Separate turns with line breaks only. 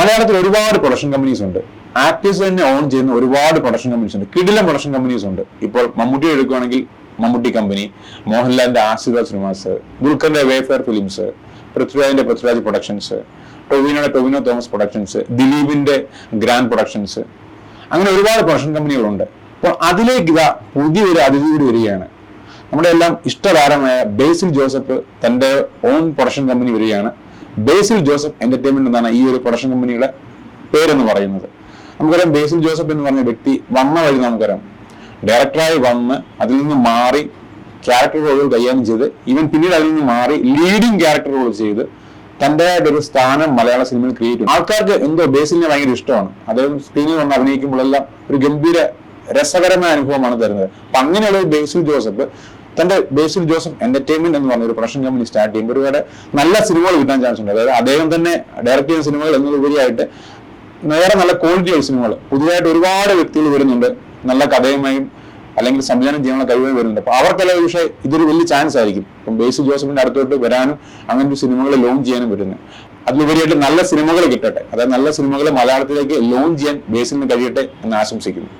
മലയാളത്തിൽ ഒരുപാട് production companies ഉണ്ട്. ആക്ടേഴ്സ് തന്നെ ഓൺ ചെയ്യുന്ന ഒരുപാട് പ്രൊഡക്ഷൻ കമ്പനീസ് ഉണ്ട്. കിടിലൻ പ്രൊഡക്ഷൻ കമ്പനീസ് ഉണ്ട്. ഇപ്പോൾ മമ്മൂട്ടി എടുക്കുകയാണെങ്കിൽ മമ്മൂട്ടി കമ്പനി, മോഹൻലാലിന്റെ ആശീർവാദ് സിനിമാസ്, ദുൽഖറിന്റെ വേഫെയർ ഫിലിംസ്, പൃഥ്വിരാജിന്റെ പൃഥ്വിരാജ് പ്രൊഡക്ഷൻസ്, ടൊവിനോയുടെ ടൊവിനോ തോമസ് പ്രൊഡക്ഷൻസ്, ദിലീപിന്റെ ഗ്രാൻഡ് പ്രൊഡക്ഷൻസ്, അങ്ങനെ ഒരുപാട് പ്രൊഡക്ഷൻ കമ്പനികളുണ്ട്. അപ്പോൾ അതിലേക്ക് ഇതാ പുതിയൊരു അതിഥി കൂടി വരികയാണ്. നമ്മുടെ എല്ലാം ഇഷ്ടതാരമായ ബേസിൽ ജോസഫ് തന്റെ ഓൺ പ്രൊഡക്ഷൻ കമ്പനി വരികയാണ്. ബേസിൽ ജോസഫ് എന്റർടൈൻമെന്റ് എന്നാണ് ഈ ഒരു പ്രൊഡക്ഷൻ കമ്പനിയുടെ പേരെന്ന് പറയുന്നത്. നമുക്കറിയാം ബേസിൽ ജോസഫ് എന്ന് പറഞ്ഞ വ്യക്തി വന്ന വഴി നമുക്കറിയാം ഡയറക്ടറായി വന്ന് അതിൽ നിന്ന് മാറി ക്യാരക്ടർ റോളുകൾ കൈകാര്യം ചെയ്ത് ഇവൻ പിന്നീട് അതിൽ നിന്ന് മാറി ലീഡിങ് ക്യാരക്ടർ റോൾ ചെയ്ത് തന്റേതായിട്ട് ഒരു സ്ഥാനം മലയാള സിനിമയിൽ ക്രിയേറ്റ് ചെയ്യും. ആൾക്കാർക്ക് എന്തോ ബേസിലിനെ ഭയങ്കര ഇഷ്ടമാണ്. അദ്ദേഹം സ്ക്രീനിൽ വന്ന് അഭിനയിക്കുമ്പോഴെല്ലാം ഒരു ഗംഭീര രസകരമായ അനുഭവമാണ് തരുന്നത്. അപ്പൊ അങ്ങനെയുള്ള ബേസിൽ ജോസഫ് തന്റെ ബേസിൽ ജോസഫ് എന്റർടൈൻമെന്റ് എന്ന് പറഞ്ഞ ഒരു പ്രൊഡക്ഷൻ കമ്പനി സ്റ്റാർട്ട് ചെയ്യുമ്പോൾ ഒരുപാട് നല്ല സിനിമകൾ കിട്ടാൻ ചാൻസ് ഉണ്ട്. അതായത് അദ്ദേഹം തന്നെ ഡയറക്ട് ചെയ്യുന്ന സിനിമകൾ എന്നതിലുപരിയായിട്ട് വേറെ നല്ല ക്വാളിറ്റിയുള്ള സിനിമകൾ പുതിയതായിട്ട് ഒരുപാട് വ്യക്തികൾ വരുന്നുണ്ട്. നല്ല കഥയുമായും അല്ലെങ്കിൽ സംവിധാനം ചെയ്യാനുള്ള കഴിവുകൾ വരുന്നുണ്ട്. അപ്പൊ അവർക്കെല്ലാം പക്ഷേ ഇതൊരു വലിയ ചാൻസ് ആയിരിക്കും. ഇപ്പം ബേസിൽ ജോസഫിന്റെ അടുത്തോട്ട് വരാനും അങ്ങനത്തെ സിനിമകൾ ലോഞ്ച് ചെയ്യാനും വരുന്നത്. അതിലുപരിയായിട്ട് നല്ല സിനിമകൾ കിട്ടട്ടെ. അതായത് നല്ല സിനിമകൾ മലയാളത്തിലേക്ക് ലോഞ്ച് ചെയ്യാൻ ബേസിലിന് കഴിയട്ടെ എന്ന് ആശംസിക്കുന്നു.